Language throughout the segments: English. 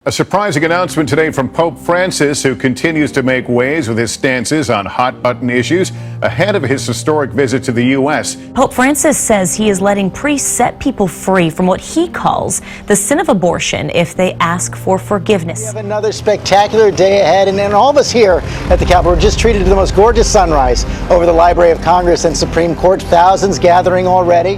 A surprising announcement today from Pope Francis, who continues to make waves with his stances on hot-button issues ahead of his historic visit to the U.S. Pope Francis says he is letting priests set people free from what he calls the sin of abortion if they ask for forgiveness. We have another spectacular day ahead, and all of us here at the Capitol were just treated to the most gorgeous sunrise over the Library of Congress and Supreme Court. Thousands gathering already.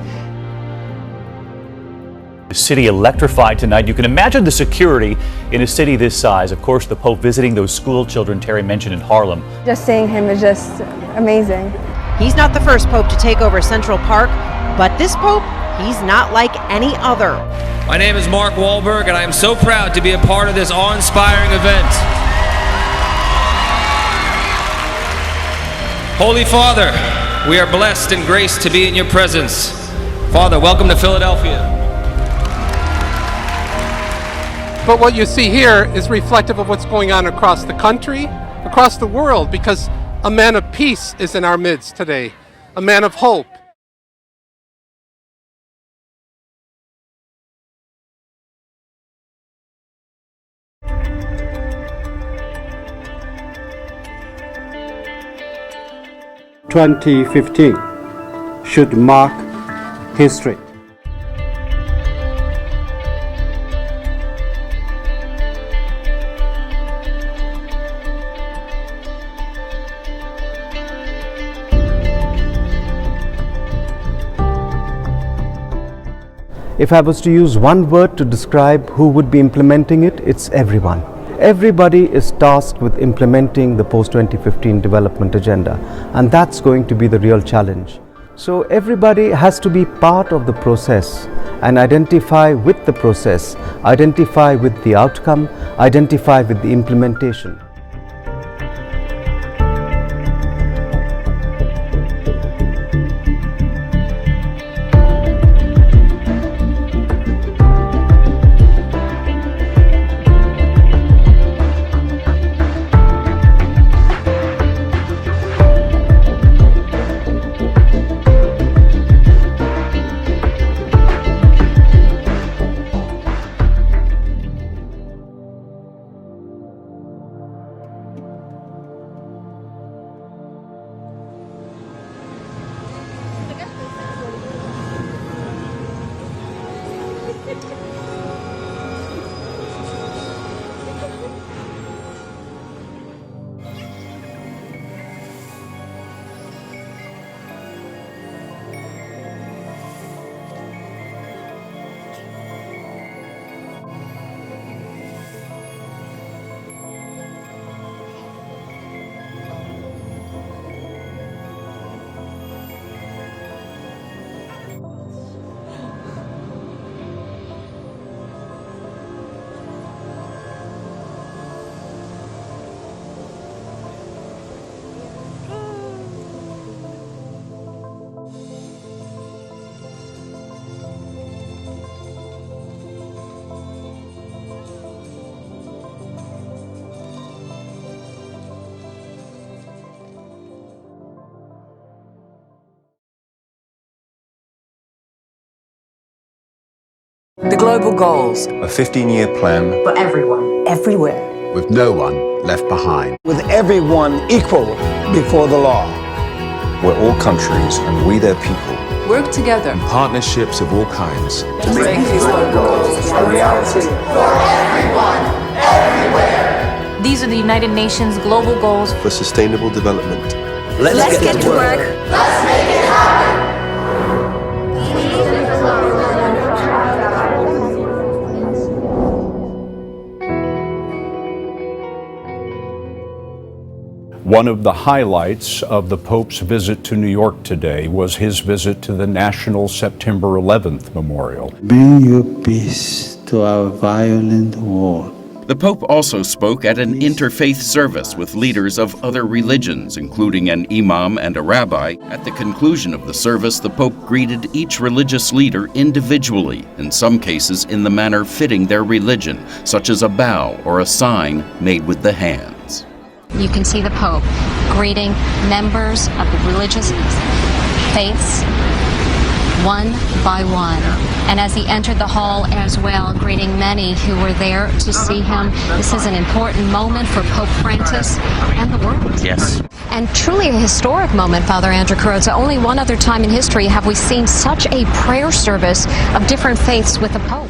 The city electrified tonight. You can imagine the security in a city this size. Of course, the Pope visiting those school children Terry mentioned in Harlem. Just seeing him is just amazing. He's not the first Pope to take over Central Park, but this Pope, he's not like any other. My name is Mark Wahlberg, and I am so proud to be a part of this awe-inspiring event. Holy Father, we are blessed and graced to be in your presence. Father, welcome to Philadelphia. But what you see here is reflective of what's going on across the country, across the world, because a man of peace is in our midst today, a man of hope. "2015 should mark history. If I was to use one word to describe who would be implementing it, it's everyone. Everybody is tasked with implementing the post-2015 development agenda, and that's going to be the real challenge. So everybody has to be part of the process and identify with the process, identify with the outcome, identify with the implementation. The global goals. A 15-year plan. For everyone. Everywhere. With no one left behind. With everyone equal before the law. Where all countries and we their people work together. In partnerships of all kinds. To make these goals a reality. For everyone, everywhere. These are the United Nations global goals. For sustainable development. Let's get to work. Let's make it happen. One of the highlights of the Pope's visit to New York today was his visit to the National September 11th Memorial. Bring your peace to our violent war. The Pope also spoke at an interfaith service with leaders of other religions, including an imam and a rabbi. At the conclusion of the service, the Pope greeted each religious leader individually, in some cases in the manner fitting their religion, such as a bow or a sign made with the hands. You can see the Pope greeting members of the religious faiths one by one. And as he entered the hall as well, greeting many who were there to see him, this is an important moment for Pope Francis and the world. Yes. And truly a historic moment, Father Andrew Carrozza. Only one other time in history have we seen such a prayer service of different faiths with the Pope.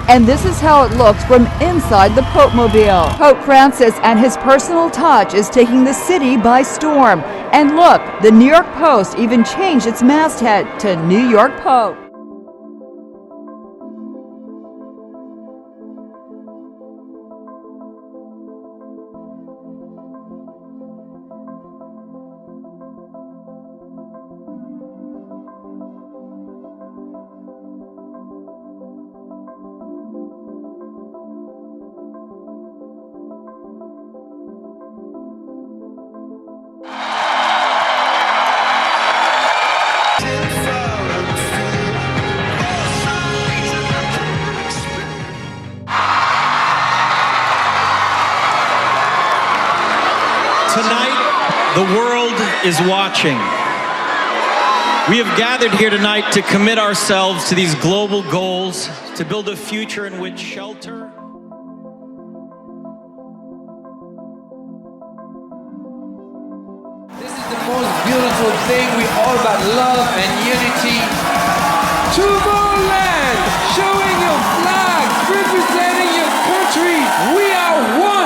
And this is how it looks from inside the Pope-mobile. Pope Francis and his personal touch is taking the city by storm. And look, the New York Post even changed its masthead to New York Pope. Tonight, the world is watching. We have gathered here tonight to commit ourselves to these global goals, to build a future in which shelter. This is the most beautiful thing. We're all about love and unity. To the land, showing your flags, representing your country. We are one.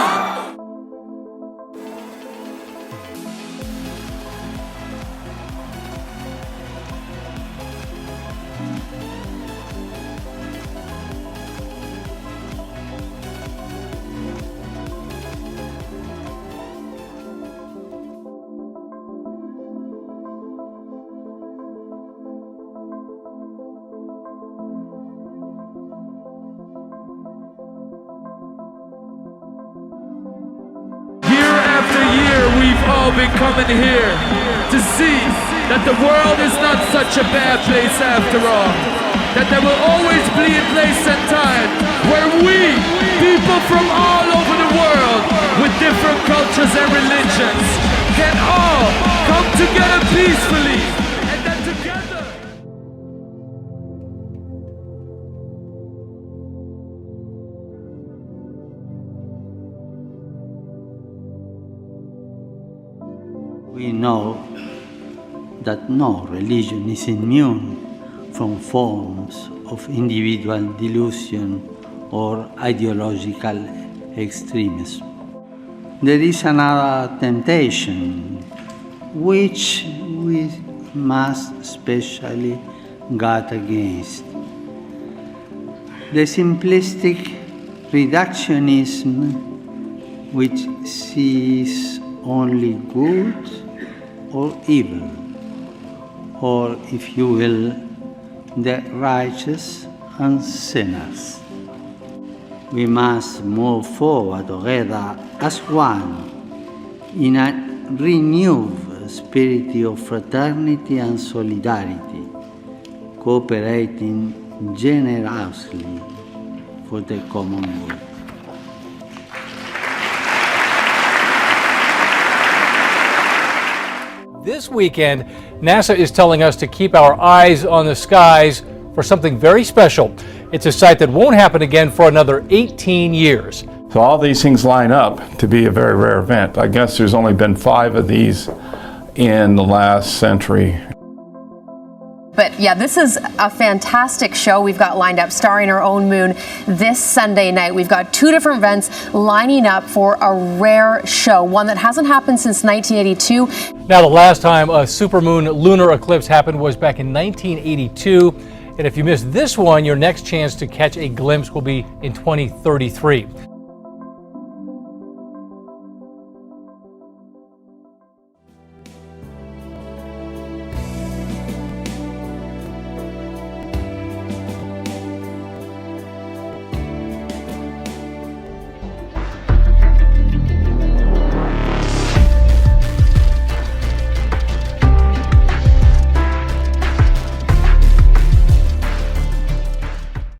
We've all been coming here to see that the world is not such a bad place after all. That there will always be a place and time where we, people from all over the world, with different cultures and religions, can all come together peacefully, and that together. We know that no religion is immune from forms of individual delusion or ideological extremism. There is another temptation which we must especially guard against. The simplistic reductionism which sees only good or evil, or if you will, the righteous and sinners. We must move forward together as one in a renewed spirit of fraternity and solidarity, cooperating generously for the common good. This weekend, NASA is telling us to keep our eyes on the skies for something very special. It's a sight that won't happen again for another 18 years. So all these things line up to be a very rare event. I guess there's only been 5 of these in the last century. But yeah, this is a fantastic show we've got lined up starring our own moon this Sunday night. We've got 2 different events lining up for a rare show, one that hasn't happened since 1982. Now, the last time a supermoon lunar eclipse happened was back in 1982. And if you missed this one, your next chance to catch a glimpse will be in 2033.